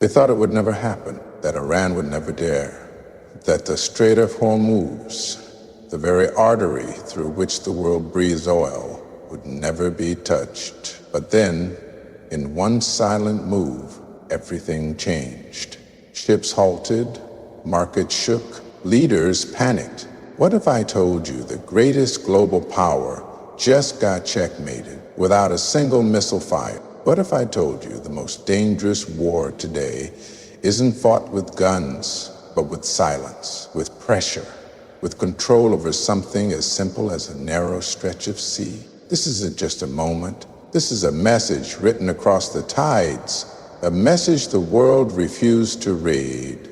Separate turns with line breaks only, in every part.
They thought it would never happen, that Iran would never dare, that the Strait of Hormuz, the very artery through which the world breathes oil, would never be touched. But then, in one silent move, everything changed. Ships halted, markets shook, leaders panicked. What if I told you the greatest global power just got checkmated without a single missile fire? What if I told you the most dangerous war today isn't fought with guns, but with silence, with pressure, with control over something as simple as a narrow stretch of sea? This isn't just a moment. This is a message written across the tides, a message the world refused to read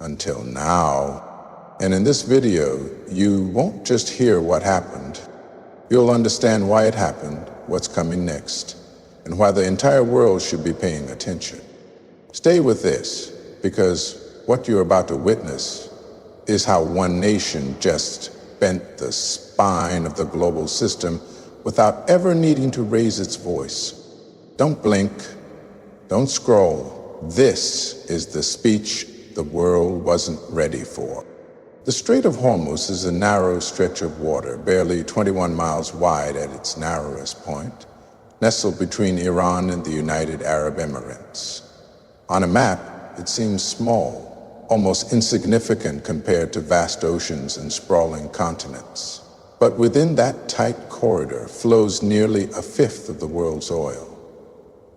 until now. And in this video, you won't just hear what happened. You'll understand why it happened, what's coming next, and why the entire world should be paying attention. Stay with this, because what you're about to witness is how one nation just bent the spine of the global system without ever needing to raise its voice. Don't blink, don't scroll. This is the speech the world wasn't ready for. The Strait of Hormuz is a narrow stretch of water, barely 21 miles wide at its narrowest point, nestled between Iran and the United Arab Emirates. On a map, it seems small, almost insignificant compared to vast oceans and sprawling continents. But within that tight corridor flows nearly a fifth of the world's oil.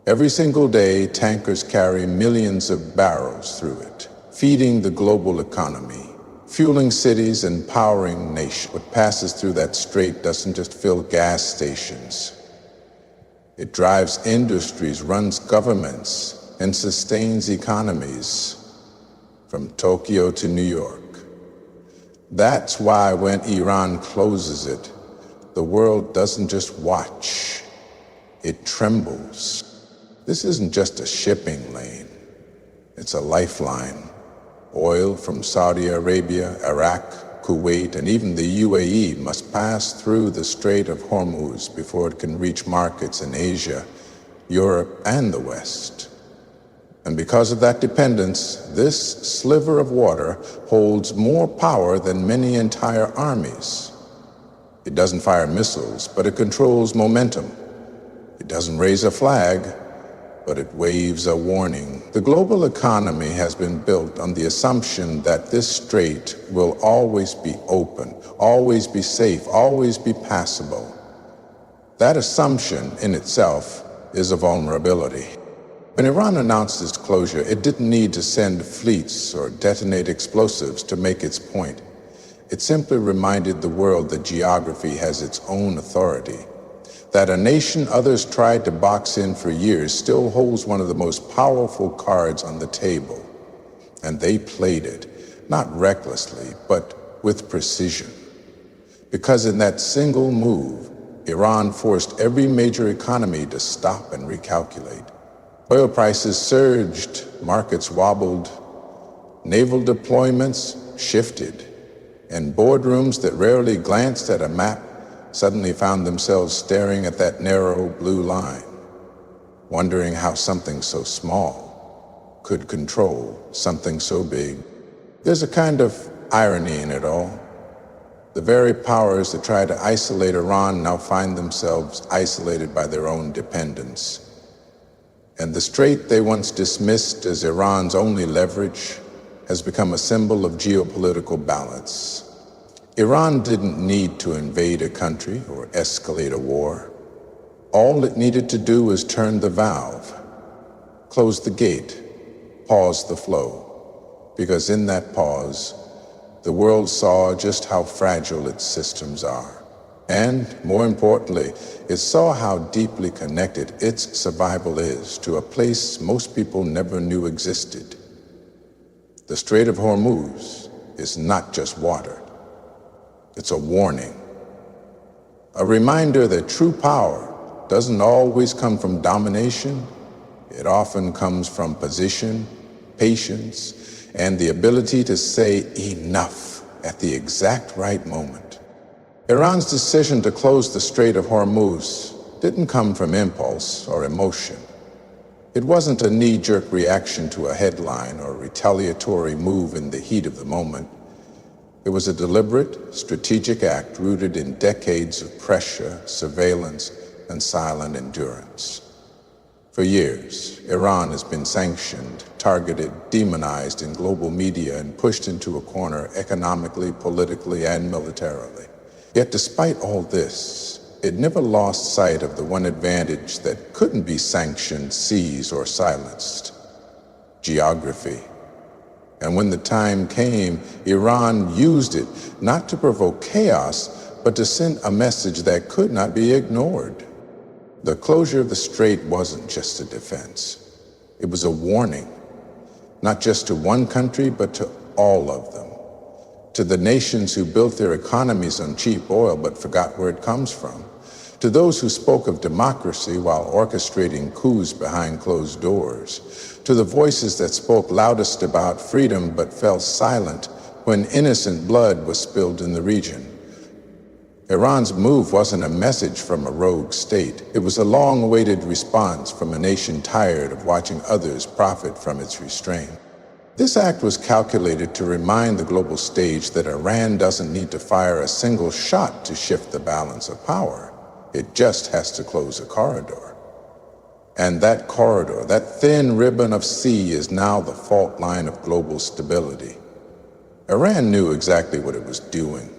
Every single day, tankers carry millions of barrels through it, feeding the global economy, fueling cities and powering nations. What passes through that strait doesn't just fill gas stations. It drives industries, runs governments, and sustains economies from Tokyo to New York. That's why when Iran closes it, the world doesn't just watch, it trembles. This isn't just a shipping lane, it's a lifeline. Oil from Saudi Arabia, Iraq, Kuwait, and even the UAE must pass through the Strait of Hormuz before it can reach markets in Asia, Europe, and the West. And because of that dependence, this sliver of water holds more power than many entire armies. It doesn't fire missiles, but it controls momentum. It doesn't raise a flag, but it waves a warning. The global economy has been built on the assumption that this strait will always be open, always be safe, always be passable. That assumption in itself is a vulnerability. When Iran announced its closure, it didn't need to send fleets or detonate explosives to make its point. It simply reminded the world that geography has its own authority, that a nation others tried to box in for years still holds one of the most powerful cards on the table. And they played it, not recklessly, but with precision. Because in that single move, Iran forced every major economy to stop and recalculate. Oil prices surged, markets wobbled, naval deployments shifted, and boardrooms that rarely glanced at a map suddenly found themselves staring at that narrow blue line, wondering how something so small could control something so big. There's a kind of irony in it all. The very powers that try to isolate Iran now find themselves isolated by their own dependence. And the strait they once dismissed as Iran's only leverage has become a symbol of geopolitical balance. Iran didn't need to invade a country or escalate a war. All it needed to do was turn the valve, close the gate, pause the flow. Because in that pause, the world saw just how fragile its systems are. And, more importantly, it saw how deeply connected its survival is to a place most people never knew existed. The Strait of Hormuz is not just water. It's a warning. A reminder that true power doesn't always come from domination. It often comes from position, patience, and the ability to say enough at the exact right moment. Iran's decision to close the Strait of Hormuz didn't come from impulse or emotion. It wasn't a knee-jerk reaction to a headline or a retaliatory move in the heat of the moment. It was a deliberate, strategic act rooted in decades of pressure, surveillance, and silent endurance. For years, Iran has been sanctioned, targeted, demonized in global media, and pushed into a corner economically, politically, and militarily. Yet despite all this, it never lost sight of the one advantage that couldn't be sanctioned, seized, or silenced: geography. And when the time came, Iran used it not to provoke chaos, but to send a message that could not be ignored. The closure of the strait wasn't just a defense. It was a warning, not just to one country, but to all of them. To the nations who built their economies on cheap oil but forgot where it comes from. To those who spoke of democracy while orchestrating coups behind closed doors. To the voices that spoke loudest about freedom but fell silent when innocent blood was spilled in the region. Iran's move wasn't a message from a rogue state. It was a long-awaited response from a nation tired of watching others profit from its restraint. This act was calculated to remind the global stage that Iran doesn't need to fire a single shot to shift the balance of power. It just has to close a corridor. And that corridor, that thin ribbon of sea, is now the fault line of global stability. Iran knew exactly what it was doing.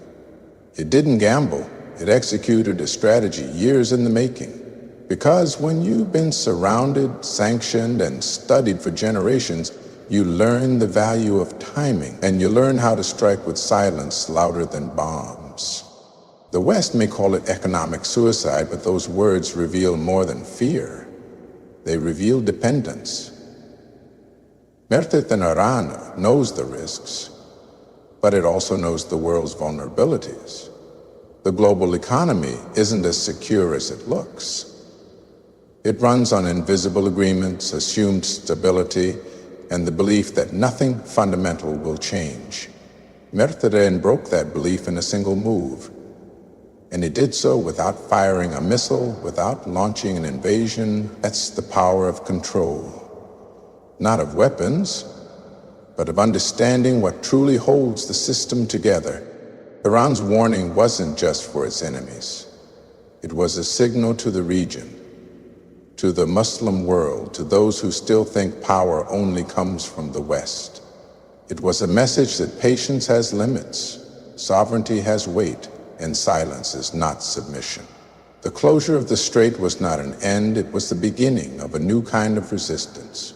It didn't gamble. It executed a strategy years in the making. Because when you've been surrounded, sanctioned, and studied for generations, you learn the value of timing, and you learn how to strike with silence louder than bombs. The West may call it economic suicide, but those words reveal more than fear. They reveal dependence. Iran knows the risks, but it also knows the world's vulnerabilities. The global economy isn't as secure as it looks. It runs on invisible agreements, assumed stability, and the belief that nothing fundamental will change. Iran broke that belief in a single move, and it did so without firing a missile, without launching an invasion. That's the power of control, not of weapons, but of understanding what truly holds the system together. Iran's warning wasn't just for its enemies. It was a signal to the region, to the Muslim world, to those who still think power only comes from the West. It was a message that patience has limits, sovereignty has weight, and silence is not submission. The closure of the strait was not an end, it was the beginning of a new kind of resistance.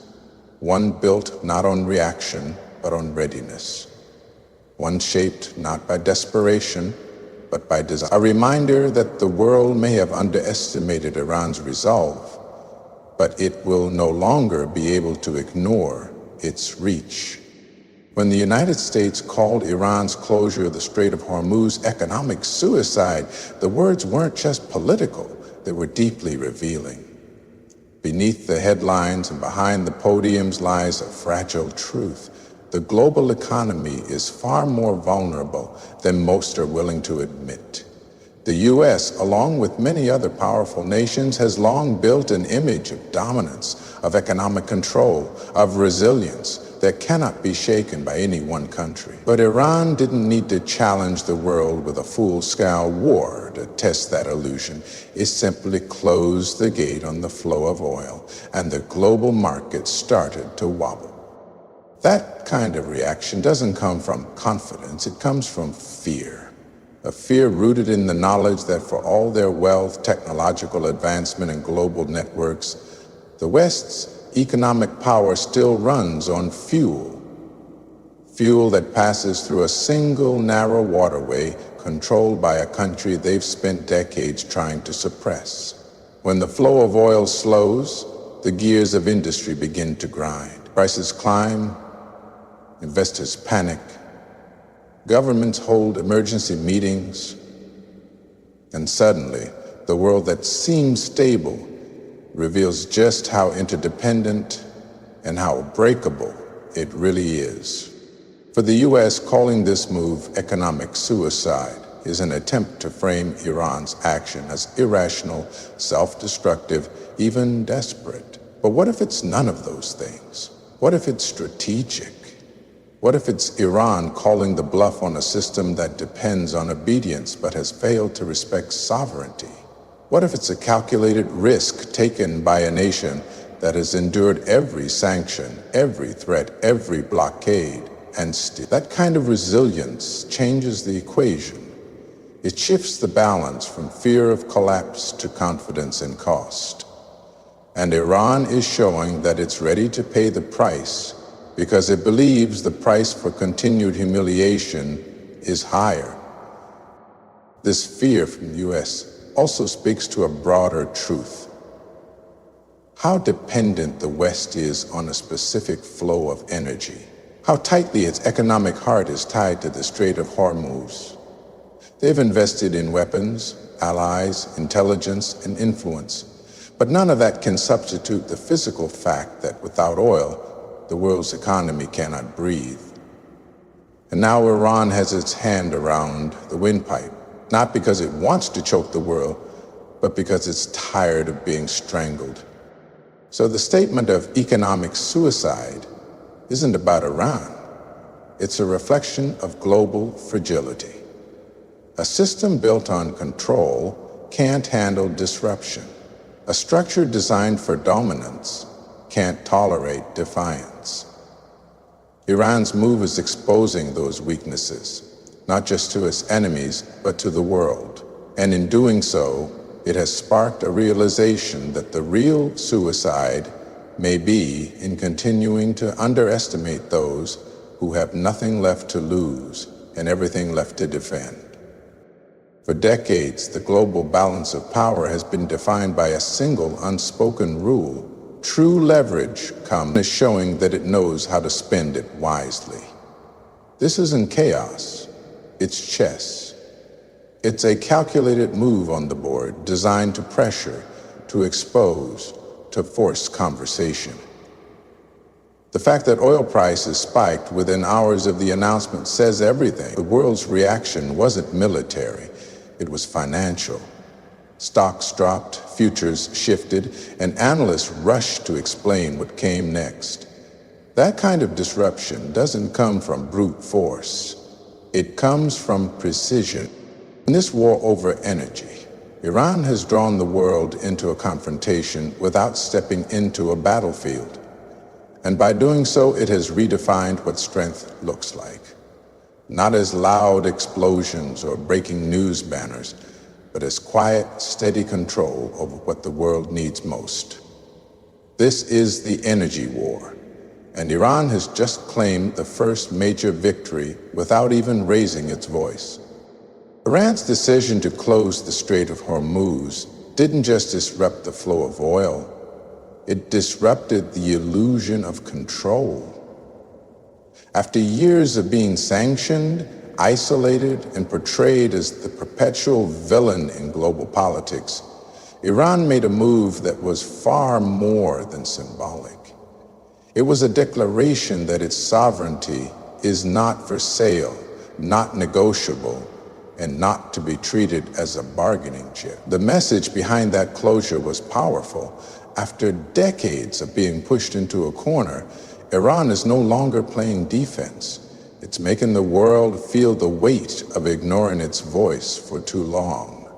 One built not on reaction, but on readiness. One shaped not by desperation, but by desire. A reminder that the world may have underestimated Iran's resolve, but it will no longer be able to ignore its reach. When the United States called Iran's closure of the Strait of Hormuz economic suicide, the words weren't just political, they were deeply revealing. Beneath the headlines and behind the podiums lies a fragile truth. The global economy is far more vulnerable than most are willing to admit. The U.S., along with many other powerful nations, has long built an image of dominance, of economic control, of resilience that cannot be shaken by any one country. But Iran didn't need to challenge the world with a full-scale war to test that illusion. It simply closed the gate on the flow of oil, and the global market started to wobble. That kind of reaction doesn't come from confidence, it comes from fear. A fear rooted in the knowledge that for all their wealth, technological advancement, and global networks, the West's economic power still runs on fuel that passes through a single narrow waterway controlled by a country they've spent decades trying to suppress. When the flow of oil slows, the gears of industry begin to grind. Prices climb, investors panic, governments hold emergency meetings, and suddenly, the world that seems stable reveals just how interdependent and how breakable it really is. For the U.S., calling this move economic suicide is an attempt to frame Iran's action as irrational, self-destructive, even desperate. But what if it's none of those things? What if it's strategic? What if it's Iran calling the bluff on a system that depends on obedience but has failed to respect sovereignty? What if it's a calculated risk taken by a nation that has endured every sanction, every threat, every blockade, and still? That kind of resilience changes the equation. It shifts the balance from fear of collapse to confidence in cost. And Iran is showing that it's ready to pay the price because it believes the price for continued humiliation is higher. This fear from the US also speaks to a broader truth. How dependent the West is on a specific flow of energy. How tightly its economic heart is tied to the Strait of Hormuz. They've invested in weapons, allies, intelligence, and influence. But none of that can substitute the physical fact that without oil, the world's economy cannot breathe. And now Iran has its hand around the windpipe, not because it wants to choke the world, but because it's tired of being strangled. So the statement of economic suicide isn't about Iran. It's a reflection of global fragility. A system built on control can't handle disruption. A structure designed for dominance can't tolerate defiance. Iran's move is exposing those weaknesses, not just to its enemies, but to the world. And in doing so, it has sparked a realization that the real suicide may be in continuing to underestimate those who have nothing left to lose and everything left to defend. For decades, the global balance of power has been defined by a single unspoken rule. True leverage comes showing that it knows how to spend it wisely. This isn't chaos, it's chess. It's a calculated move on the board designed to pressure, to expose, to force conversation. The fact that oil prices spiked within hours of the announcement says everything. The world's reaction wasn't military. It was financial. Stocks dropped, futures shifted, and analysts rushed to explain what came next. That kind of disruption doesn't come from brute force. It comes from precision. In this war over energy, Iran has drawn the world into a confrontation without stepping into a battlefield. And by doing so, it has redefined what strength looks like. Not as loud explosions or breaking news banners, but as quiet, steady control over what the world needs most. This is the energy war, and Iran has just claimed the first major victory without even raising its voice. Iran's decision to close the Strait of Hormuz didn't just disrupt the flow of oil, it disrupted the illusion of control. After years of being sanctioned, isolated, and portrayed as the perpetual villain in global politics, Iran made a move that was far more than symbolic. It was a declaration that its sovereignty is not for sale, not negotiable, and not to be treated as a bargaining chip. The message behind that closure was powerful. After decades of being pushed into a corner, Iran is no longer playing defense. It's making the world feel the weight of ignoring its voice for too long.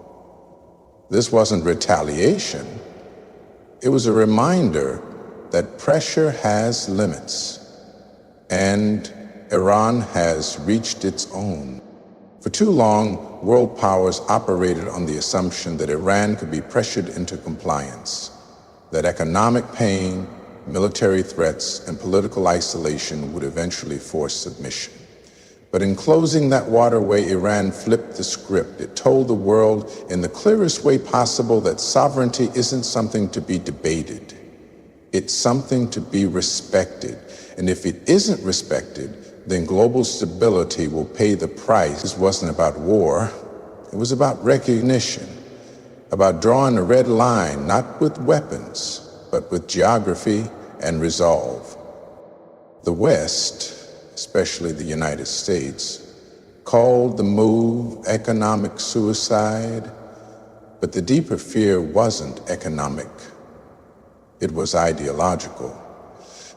This wasn't retaliation. It was a reminder that pressure has limits, and Iran has reached its own. For too long, world powers operated on the assumption that Iran could be pressured into compliance, that economic pain, military threats, and political isolation would eventually force submission. But in closing that waterway, Iran flipped the script. It told the world in the clearest way possible that sovereignty isn't something to be debated. It's something to be respected. And if it isn't respected, then global stability will pay the price. This wasn't about war. It was about recognition, about drawing a red line, not with weapons, but with geography and resolve. The West, especially the United States, called the move economic suicide, but the deeper fear wasn't economic. It was ideological.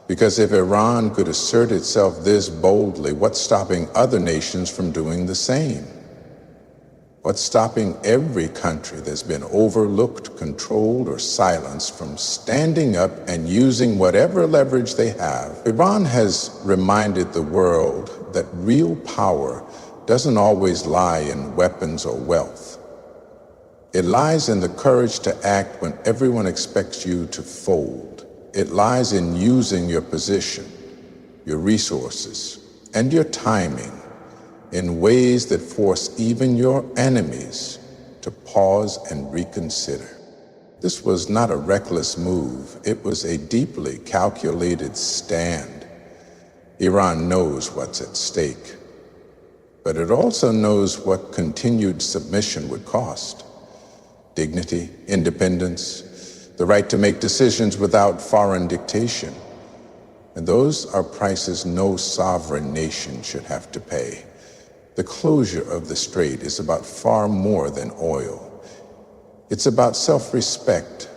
Because if Iran could assert itself this boldly, what's stopping other nations from doing the same? What's stopping every country that's been overlooked, controlled, or silenced from standing up and using whatever leverage they have? Iran has reminded the world that real power doesn't always lie in weapons or wealth. It lies in the courage to act when everyone expects you to fold. It lies in using your position, your resources, and your timing in ways that force even your enemies to pause and reconsider. This was not a reckless move. It was a deeply calculated stand. Iran knows what's at stake, but it also knows what continued submission would cost. Dignity, independence, the right to make decisions without foreign dictation. And those are prices no sovereign nation should have to pay. The closure of the strait is about far more than oil. It's about self-respect,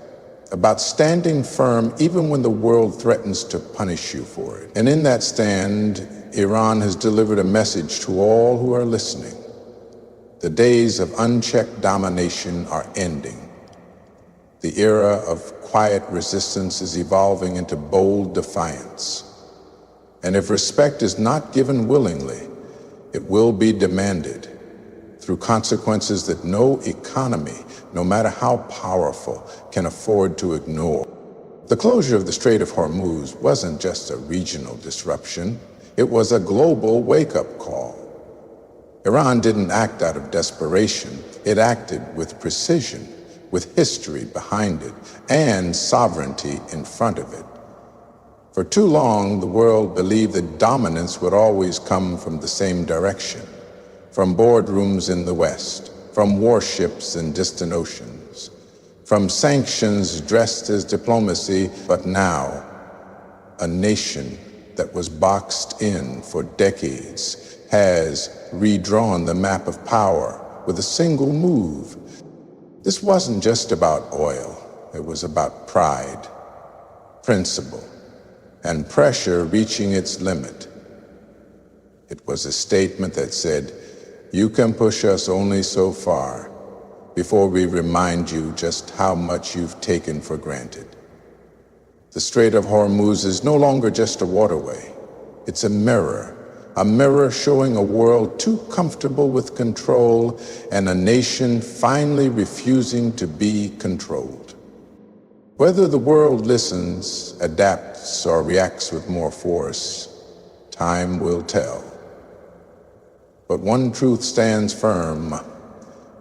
about standing firm even when the world threatens to punish you for it. And in that stand, Iran has delivered a message to all who are listening. The days of unchecked domination are ending. The era of quiet resistance is evolving into bold defiance. And if respect is not given willingly, it will be demanded through consequences that no economy, no matter how powerful, can afford to ignore. The closure of the Strait of Hormuz wasn't just a regional disruption, it was a global wake-up call. Iran didn't act out of desperation, it acted with precision, with history behind it, and sovereignty in front of it. For too long, the world believed that dominance would always come from the same direction, from boardrooms in the West, from warships in distant oceans, from sanctions dressed as diplomacy, but now, a nation that was boxed in for decades has redrawn the map of power with a single move. This wasn't just about oil. It was about pride, principle, and pressure reaching its limit. It was a statement that said, "You can push us only so far before we remind you just how much you've taken for granted." The Strait of Hormuz is no longer just a waterway. It's a mirror showing a world too comfortable with control and a nation finally refusing to be controlled. Whether the world listens, adapts, or reacts with more force, time will tell. But one truth stands firm.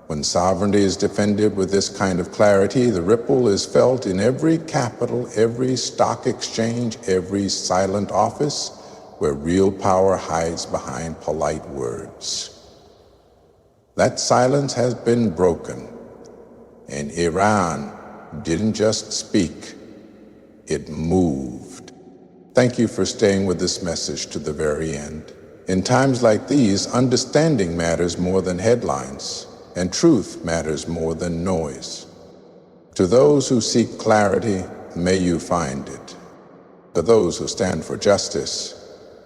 When sovereignty is defended with this kind of clarity, the ripple is felt in every capital, every stock exchange, every silent office, where real power hides behind polite words. That silence has been broken, and Iran didn't just speak, it moved. Thank you for staying with this message to the very end. In times like these, understanding matters more than headlines, and truth matters more than noise. To those who seek clarity, may you find it. To those who stand for justice,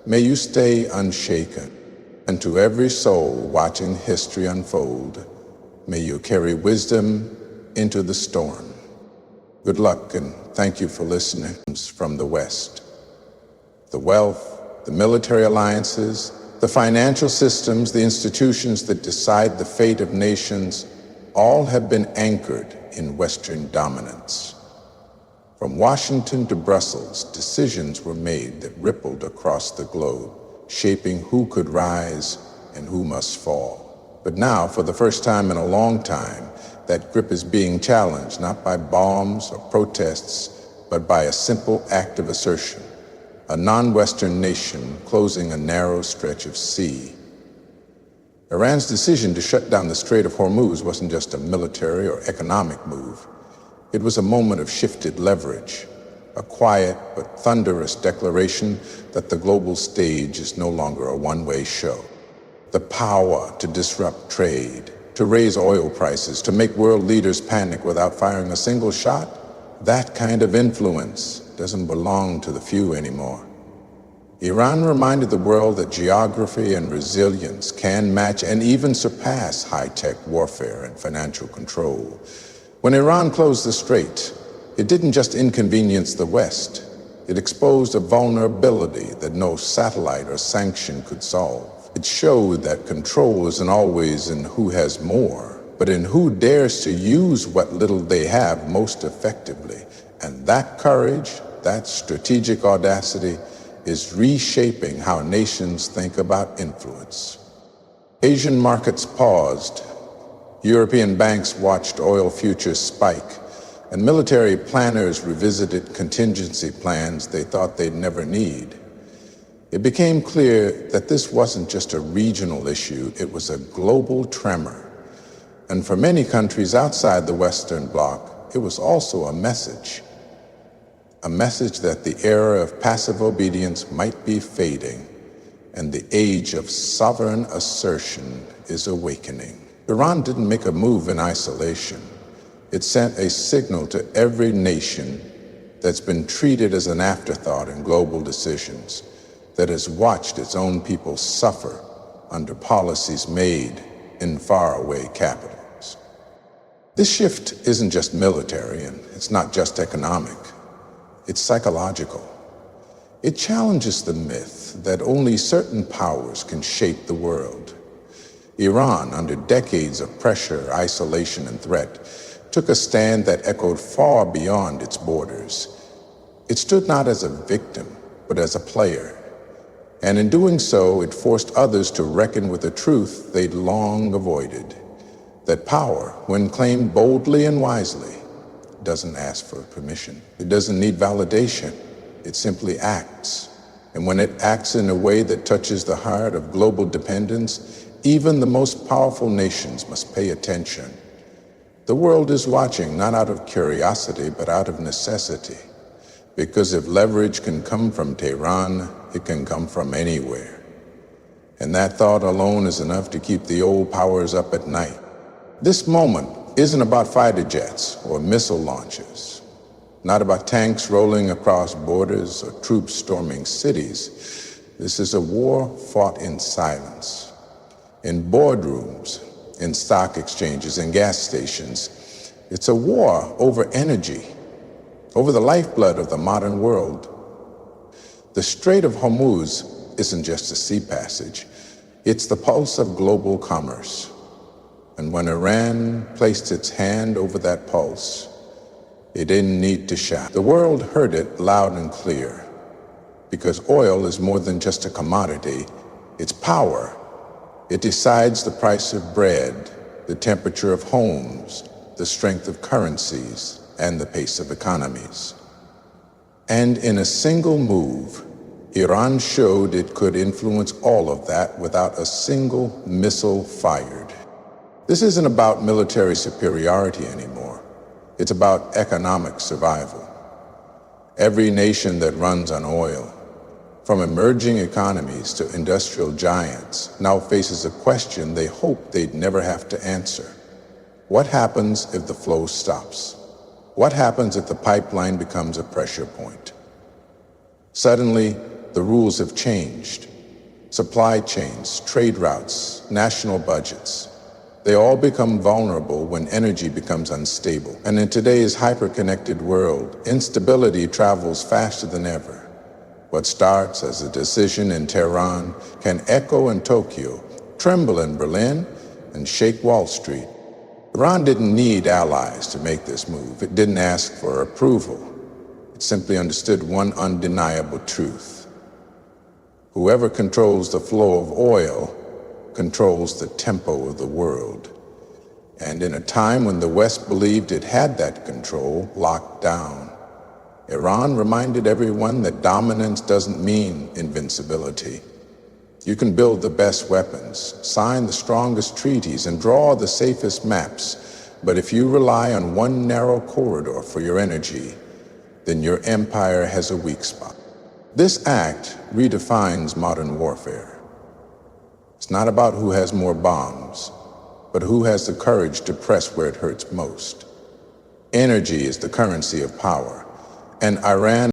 may you stay unshaken. And to every soul watching history unfold, may you carry wisdom into the storm. Good luck, and thank you for listening. From the West, the wealth, the military alliances, the financial systems, the institutions that decide the fate of nations, all have been anchored in Western dominance. From Washington to Brussels, decisions were made that rippled across the globe, shaping who could rise and who must fall. But now, for the first time in a long time, that grip is being challenged, not by bombs or protests, but by a simple act of assertion. A non-Western nation closing a narrow stretch of sea. Iran's decision to shut down the Strait of Hormuz wasn't just a military or economic move. It was a moment of shifted leverage, a quiet but thunderous declaration that the global stage is no longer a one-way show. The power to disrupt trade, to raise oil prices, to make world leaders panic without firing a single shot, That kind of influence doesn't belong to the few anymore. Iran reminded the world that geography and resilience can match and even surpass high-tech warfare and financial control. When Iran closed the strait, it didn't just inconvenience the West. It exposed a vulnerability that no satellite or sanction could solve. It showed that control isn't always in who has more, but in who dares to use what little they have most effectively. And that courage, that strategic audacity, is reshaping how nations think about influence. Asian markets paused, European banks watched oil futures spike, and military planners revisited contingency plans they thought they'd never need. It became clear that this wasn't just a regional issue, it was a global tremor. And for many countries outside the Western Bloc, it was also a message that the era of passive obedience might be fading, and the age of sovereign assertion is awakening. Iran didn't make a move in isolation. It sent a signal to every nation that's been treated as an afterthought in global decisions, that has watched its own people suffer under policies made in faraway capitals. This shift isn't just military, and it's not just economic. It's psychological. It challenges the myth that only certain powers can shape the world. Iran, under decades of pressure, isolation, and threat, took a stand that echoed far beyond its borders. It stood not as a victim, but as a player. And in doing so, it forced others to reckon with a truth they'd long avoided, that power, when claimed boldly and wisely, doesn't ask for permission. It doesn't need validation. It simply acts. And when it acts in a way that touches the heart of global dependence, even the most powerful nations must pay attention. The world is watching, not out of curiosity, but out of necessity. Because if leverage can come from Tehran, it can come from anywhere. And that thought alone is enough to keep the old powers up at night. This moment isn't about fighter jets or missile launches, not about tanks rolling across borders or troops storming cities. This is a war fought in silence, in boardrooms, in stock exchanges, in gas stations. It's a war over energy, over the lifeblood of the modern world. The Strait of Hormuz isn't just a sea passage, it's the pulse of global commerce. And when Iran placed its hand over that pulse, it didn't need to shout. The world heard it loud and clear, because oil is more than just a commodity, it's power. It decides the price of bread, the temperature of homes, the strength of currencies, and the pace of economies. And in a single move, Iran showed it could influence all of that without a single missile fired. This isn't about military superiority anymore. It's about economic survival. Every nation that runs on oil, from emerging economies to industrial giants, now faces a question they hoped they'd never have to answer. What happens if the flow stops? What happens if the pipeline becomes a pressure point? Suddenly, the rules have changed. Supply chains, trade routes, national budgets, they all become vulnerable when energy becomes unstable. And in today's hyper-connected world, instability travels faster than ever. What starts as a decision in Tehran can echo in Tokyo, tremble in Berlin, and shake Wall Street. Iran didn't need allies to make this move. It didn't ask for approval. It simply understood one undeniable truth. Whoever controls the flow of oil controls the tempo of the world. And in a time when the West believed it had that control locked down, Iran reminded everyone that dominance doesn't mean invincibility. You can build the best weapons, sign the strongest treaties, and draw the safest maps, but if you rely on one narrow corridor for your energy, then your empire has a weak spot. This act redefines modern warfare. It's not about who has more bombs, but who has the courage to press where it hurts most. Energy is the currency of power, and Iran